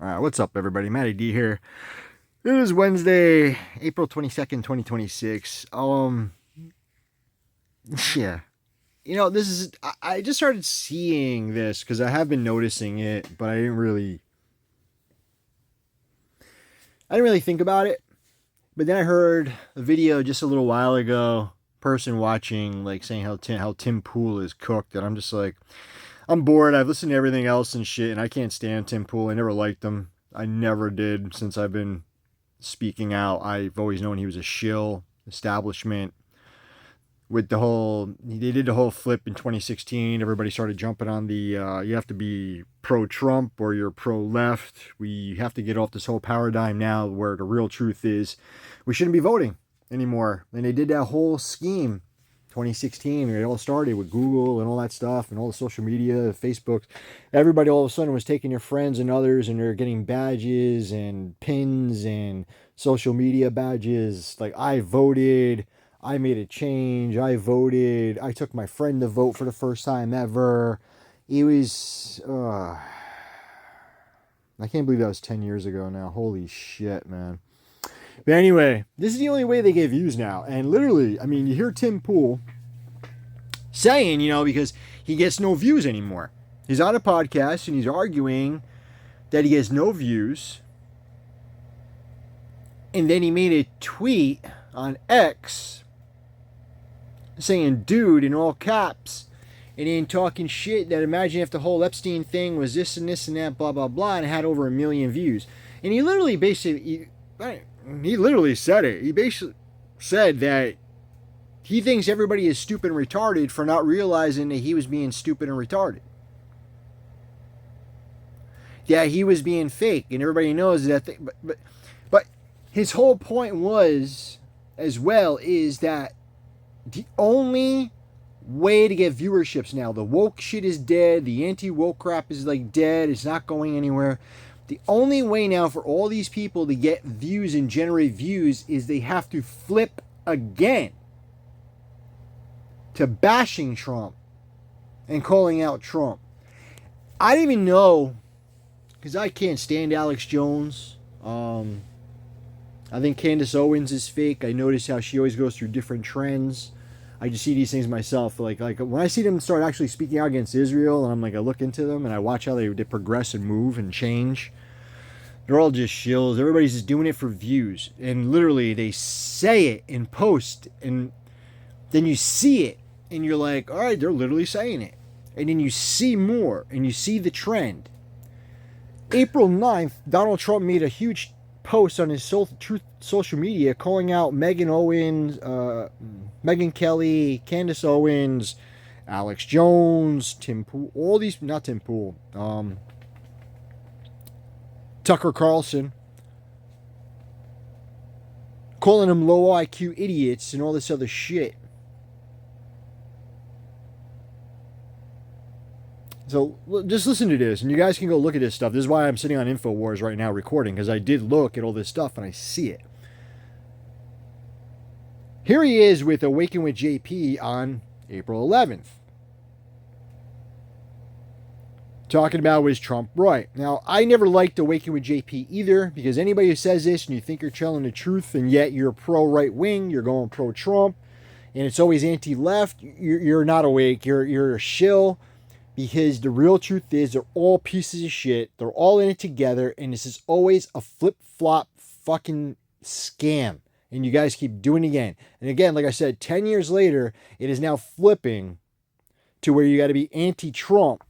What's up, everybody? Matty D here. It is Wednesday, April 22nd, 2026. Yeah. This is, I just started seeing this because I have been noticing it, but I didn't really think about it. But then I heard a video just a little while ago, person watching, like, saying how Tim Pool is cooked, and I'm just like, I'm bored. I've listened to everything else and shit, and I can't stand Tim Pool. I never liked him. I never did since I've been speaking out. I've always known he was a shill establishment. With they did the whole flip in 2016. Everybody started jumping on the, you have to be pro-Trump or you're pro-left. We have to get off this whole paradigm now where the real truth is we shouldn't be voting anymore. And they did that whole scheme 2016, it all started with Google and all that stuff and all the social media, Facebook. Everybody all of a sudden was taking their friends and others and they're getting badges and pins and social media badges. Like, I voted, I made a change, I voted, I took my friend to vote for the first time ever. It was, I can't believe that was 10 years ago now. Holy shit, man. But anyway, this is the only way they get views now. And literally, I mean, you hear Tim Pool saying, because he gets no views anymore. He's on a podcast and he's arguing that he gets no views. And then he made a tweet on X saying, dude, in all caps. And then talking shit that imagine if the whole Epstein thing was this and this and that, blah, blah, blah. And it had over 1 million views. And he literally he literally said it. He basically said that he thinks everybody is stupid and retarded for not realizing that he was being stupid and retarded. Yeah, he was being fake, and everybody knows that. But his whole point was, as well, is that the only way to get viewerships now, the woke shit is dead, the anti-woke crap is like dead, it's not going anywhere. The only way now for all these people to get views and generate views is they have to flip again to bashing Trump and calling out Trump. I didn't even know, because I can't stand Alex Jones. I think Candace Owens is fake. I notice how she always goes through different trends. I just see these things myself. Like when I see them start actually speaking out against Israel, and I'm like, I look into them and I watch how they progress and move and change. They're all just shills. Everybody's just doing it for views. And literally, they say it in post, and then you see it, and you're like, all right, they're literally saying it. And then you see more, and you see the trend. April 9th, Donald Trump made a huge post on his social media calling out Megan Owens, Megyn Kelly, Candace Owens, Alex Jones, Tim Pool, all these, not Tim Pool, Tucker Carlson, calling them low IQ idiots and all this other shit. So just listen to this, and you guys can go look at this stuff. This is why I'm sitting on InfoWars right now recording, because I did look at all this stuff and I see it. Here he is with Awaken with JP on April 11th. Talking about, was Trump right? Now, I never liked Awaken with JP either, because anybody who says this and you think you're telling the truth and yet you're pro-right wing, you're going pro-Trump, and it's always anti-left, you're not awake, you're a shill. Because the real truth is they're all pieces of shit. They're all in it together. And this is always a flip-flop fucking scam. And you guys keep doing it again. And again, like I said, 10 years later, it is now flipping to where you got to be anti-Trump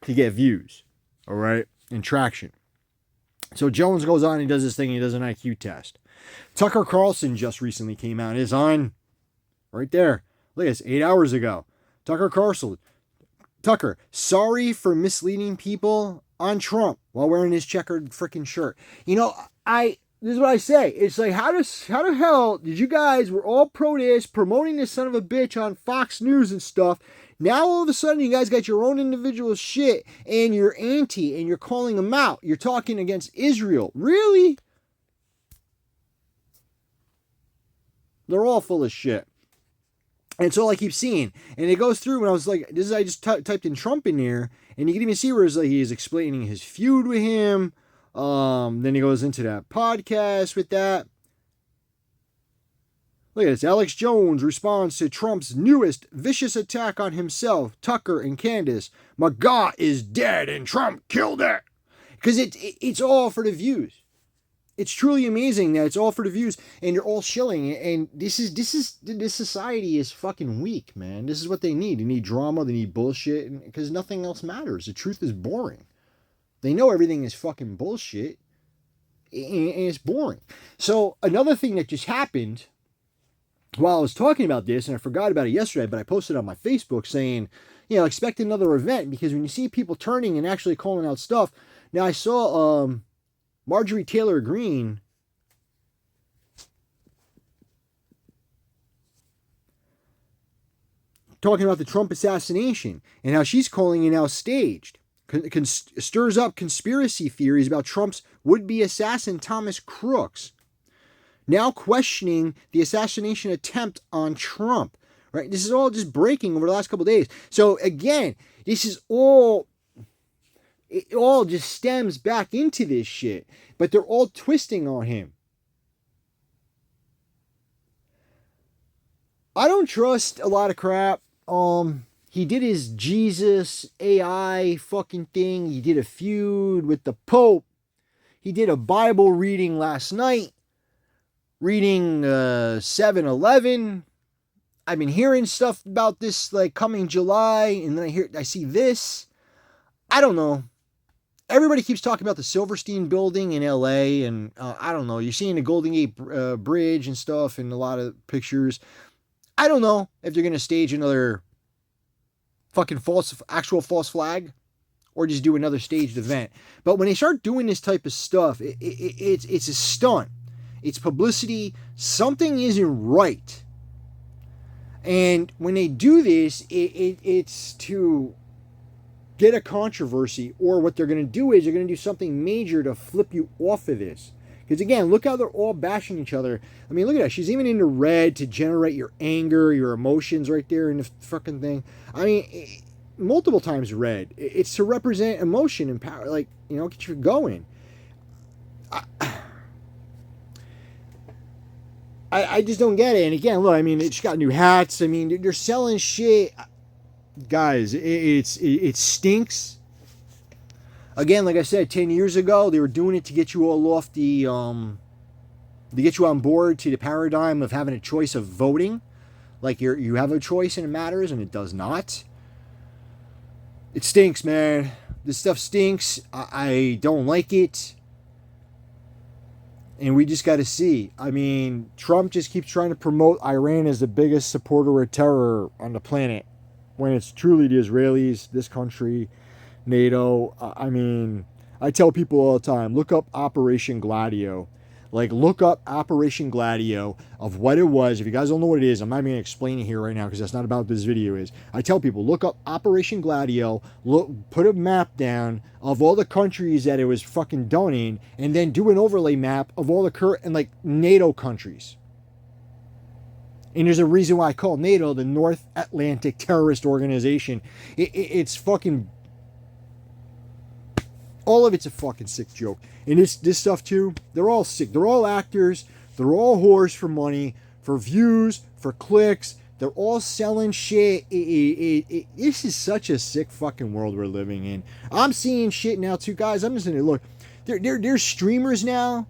to get views. All right? And traction. So Jones goes on, he does this thing, he does an IQ test. Tucker Carlson just recently came out. It's on right there. Look, it's 8 hours ago. Tucker, sorry for misleading people on Trump while wearing his checkered freaking shirt. This is what I say. It's like, how the hell did you guys, were all pro this, promoting this son of a bitch on Fox News and stuff. Now all of a sudden you guys got your own individual shit and you're anti and you're calling them out. You're talking against Israel. Really? They're all full of shit. And it's all I keep seeing. And it goes through, and I was like, I just typed in Trump in here, and you can even see where he's explaining his feud with him, Then he goes into that podcast with that. Look at this. Alex Jones responds to Trump's newest vicious attack on himself, Tucker, and Candace. McGaugh is dead and Trump killed it. Because it's all for the views. It's truly amazing that it's all for the views and you're all shilling. And this society is fucking weak, man. This is what they need. They need drama. They need bullshit. Because nothing else matters. The truth is boring. They know everything is fucking bullshit. And it's boring. So another thing that just happened while I was talking about this, and I forgot about it yesterday, but I posted on my Facebook saying, expect another event, because when you see people turning and actually calling out stuff. Now I saw Marjorie Taylor Greene talking about the Trump assassination and how she's calling it now staged. Stirs up conspiracy theories about Trump's would-be assassin Thomas Crooks, now questioning the assassination attempt on Trump. Right? This is all just breaking over the last couple of days. So again, this is all, it all just stems back into this shit. But they're all twisting on him. I don't trust a lot of crap. He did his Jesus AI fucking thing. He did a feud with the Pope. He did a Bible reading last night. Reading 7-Eleven. I've been hearing stuff about this like coming July, and then I see this. I don't know. Everybody keeps talking about the Silverstein building in LA, and I don't know. You're seeing the Golden Gate Bridge and stuff and a lot of pictures. I don't know if they're going to stage another fucking actual false flag, or just do another staged event. But when they start doing this type of stuff, it's a stunt. It's publicity. Something isn't right. And when they do this, it's to get a controversy, or what they're going to do is they're going to do something major to flip you off of this. Because again, look how they're all bashing each other. I mean, look at that. She's even into red to generate your anger, your emotions right there in the fucking thing. I mean, multiple times red. It's to represent emotion and power. Like, get you going. I just don't get it. And again, look, I mean, it's got new hats. I mean, they're selling shit. Guys, it stinks. Again, like I said, 10 years ago, they were doing it to get you all off the, to get you on board to the paradigm of having a choice of voting. Like you have a choice and it matters, and it does not. It stinks, man. This stuff stinks. I don't like it. And we just got to see. I mean, Trump just keeps trying to promote Iran as the biggest supporter of terror on the planet, when it's truly the Israelis, this country, NATO. I mean, I tell people all the time, look up Operation Gladio. Like, look up Operation Gladio of what it was. If you guys don't know what it is, I'm not even going to explain it here right now because that's not about what this video is. I tell people, look up Operation Gladio, put a map down of all the countries that it was fucking done in, and then do an overlay map of all the current, and like, NATO countries. And there's a reason why I call NATO the North Atlantic Terrorist Organization. It's fucking... all of it's a fucking sick joke. And this stuff too, they're all sick. They're all actors. They're all whores for money, for views, for clicks. They're all selling shit. This is such a sick fucking world we're living in. I'm seeing shit now too, guys. I'm just saying, look, there's streamers now.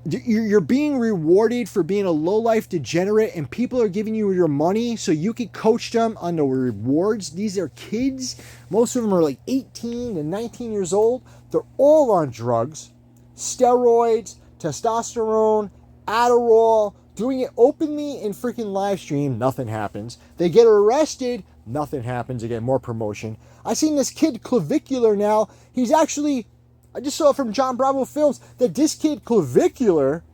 You're being rewarded for being a low-life degenerate, and people are giving you your money so you can coach them on the rewards. These are kids. Most of them are like 18 to 19 years old. They're all on drugs, steroids, testosterone, Adderall, doing it openly in freaking live stream. Nothing happens. They get arrested. Nothing happens. They get more promotion. I seen this kid Clavicular now. He's actually... I just saw from John Bravo Films that this kid Clavicular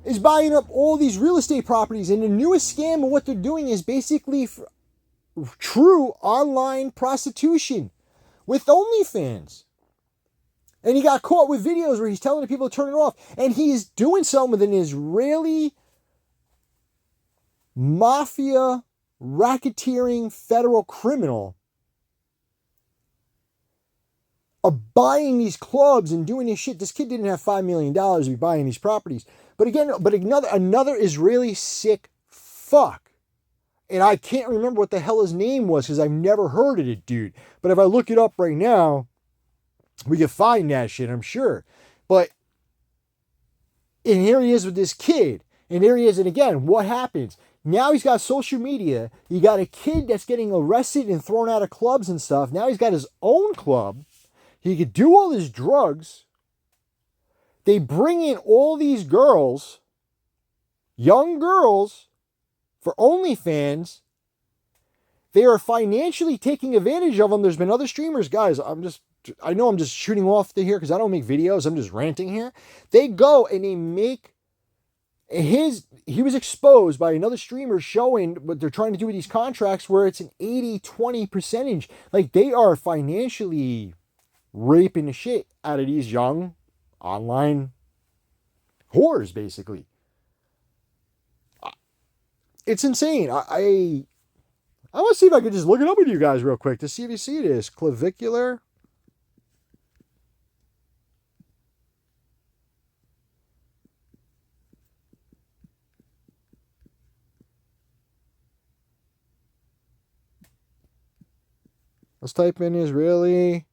is buying up all these real estate properties, and the newest scam of what they're doing is basically true online prostitution with OnlyFans. And he got caught with videos where he's telling the people to turn it off, and he is doing something with an Israeli mafia racketeering federal criminal. of buying these clubs and doing this shit. This kid didn't have $5 million to be buying these properties. But again, another Israeli sick fuck. And I can't remember what the hell his name was because I've never heard of it, dude. But if I look it up right now, we can find that shit, I'm sure. But, and here he is with this kid. And there he is. And again, what happens? Now he's got social media. You got a kid that's getting arrested and thrown out of clubs and stuff. Now he's got his own club. He could do all his drugs. They bring in all these girls, young girls, for OnlyFans. They are financially taking advantage of them. There's been other streamers, guys. I know I'm just shooting off to here because I don't make videos. I'm just ranting here. They go and they make he was exposed by another streamer showing what they're trying to do with these contracts where it's an 80-20 percentage. Like they are financially raping the shit out of these young online whores, basically. It's insane. I want to see if I could just look it up with you guys real quick to see if you see this. Clavicular. Let's type in Israeli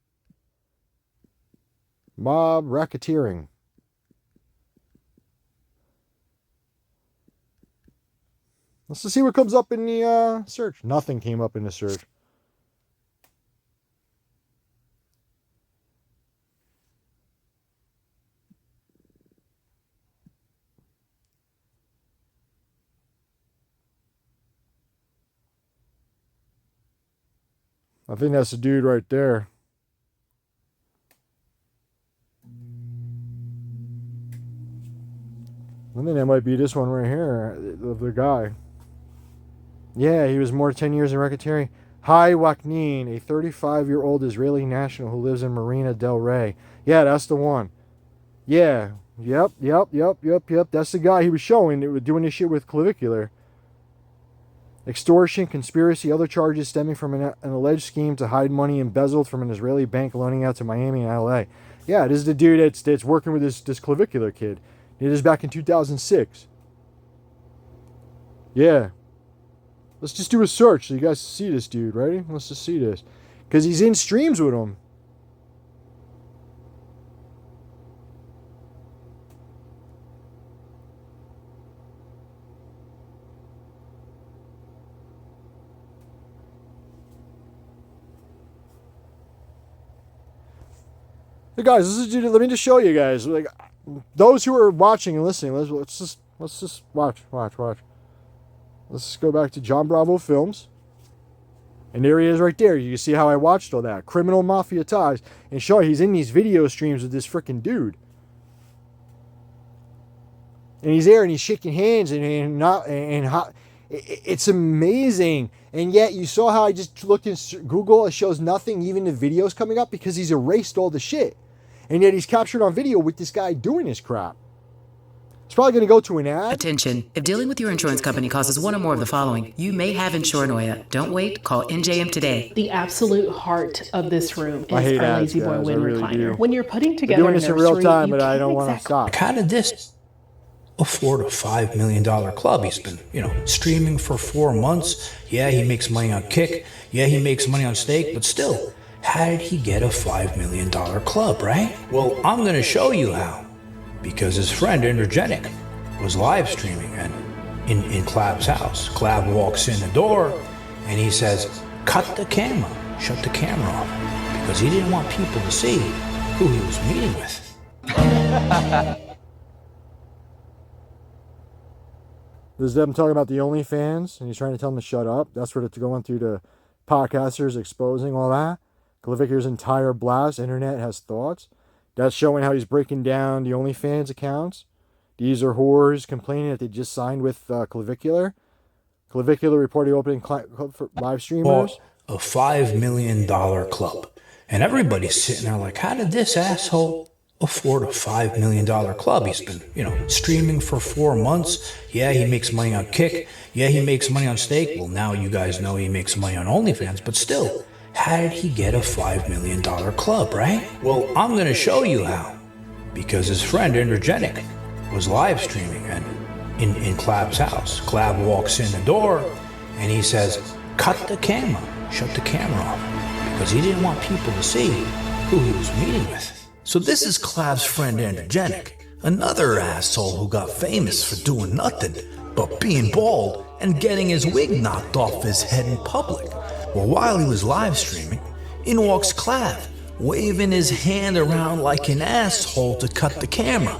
mob racketeering. Let's just see what comes up in the search. Nothing came up in the search. I think that's the dude right there. I think that might be this one right here, the guy. Yeah, he was more than 10 years in racketeering. Hai Waknin, a 35-year-old Israeli national who lives in Marina del Rey. Yeah, that's the one. Yeah. Yep. That's the guy he was showing. They were doing this shit with Clavicular. Extortion, conspiracy, other charges stemming from an alleged scheme to hide money embezzled from an Israeli bank loaning out to Miami and LA. Yeah, this is the dude that's working with this Clavicular kid. He did this back in 2006. Yeah. Let's just do a search so you guys see this dude. Ready? Let's just see this. Because he's in streams with him. Hey guys, let me just show you guys. Like those who are watching and listening, let's just watch. Let's just go back to John Bravo Films. And there he is right there. You can see how I watched all that. Criminal Mafia ties. And show he's in these video streams with this freaking dude. And he's there and he's shaking hands it's amazing. And yet you saw how I just looked in Google. It shows nothing, even the videos coming up, because he's erased all the shit. And yet he's captured on video with this guy doing his crap. It's probably going to go to an ad. Attention. If dealing with your insurance company causes one or more of the following, you may have insuranoia. Don't wait. Call NJM today. The absolute heart of this room is I hate our ads, Lazy Boy guys. Wind I really recliner. do. When you're putting together doing a this in nursery, real time, you but I can't don't want to exactly stop. How did this afford a $5 million club? He's been, streaming for 4 months. Yeah, he makes money on Kick. Yeah, he makes money on Stake, but still, how did he get a $5 million club, right? Well, I'm going to show you how. Because his friend, Energetic, was live streaming and in Clav's house. Clav walks in the door and he says, cut the camera, shut the camera off. Because he didn't want people to see who he was meeting with. This is them talking about the OnlyFans, and he's trying to tell them to shut up. That's what it's going through the podcasters exposing all that. Clavicular's entire blast, internet has thoughts. That's showing how he's breaking down the OnlyFans accounts. These are whores complaining that they just signed with Clavicular. Clavicular reported opening club for LiveStreamers. A $5 million club. And everybody's sitting there like, how did this asshole afford a $5 million club? He's been, streaming for 4 months. Yeah, he makes money on Kick. Yeah, he makes money on Stake. Well, now you guys know he makes money on OnlyFans. But still, how did he get a $5 million club, right? Well, I'm gonna show you how. Because his friend Energetic was live streaming and in Clav's house. Clav walks in the door and he says, cut the camera, shut the camera off, because he didn't want people to see who he was meeting with. So this is Clav's friend Energetic, another asshole who got famous for doing nothing but being bald and getting his wig knocked off his head in public. Well, while he was live streaming, in walks Clav, waving his hand around like an asshole to cut the camera.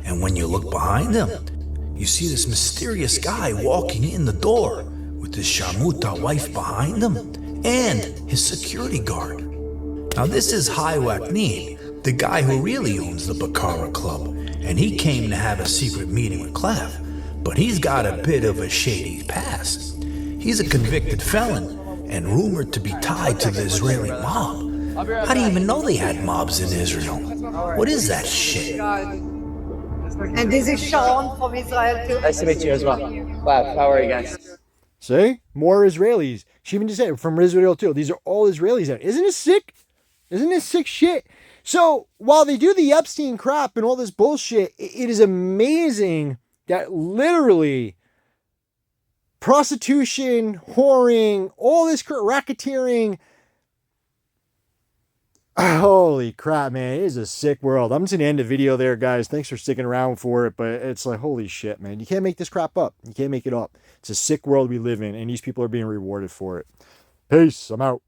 And when you look behind him, you see this mysterious guy walking in the door with his Shamuta wife behind him and his security guard. Now this is Hiwak Need, the guy who really owns the Baccarat Club, and he came to have a secret meeting with Clav, but he's got a bit of a shady past. He's a convicted felon and rumored to be tied to the Israeli mob. I didn't even know they had mobs in Israel. What is that shit? And this is Sean from Israel too. Nice to meet you as well. Wow, how are you guys? See? More Israelis. She even just said from Israel too. These are all Israelis. Isn't it sick? Isn't this sick shit? So while they do the Epstein crap and all this bullshit, it is amazing that literally prostitution, whoring, all this racketeering. Holy crap, man. It is a sick world. I'm just going to end the video there, guys. Thanks for sticking around for it. But it's like, holy shit, man. You can't make this crap up. You can't make it up. It's a sick world we live in, and these people are being rewarded for it. Peace. I'm out.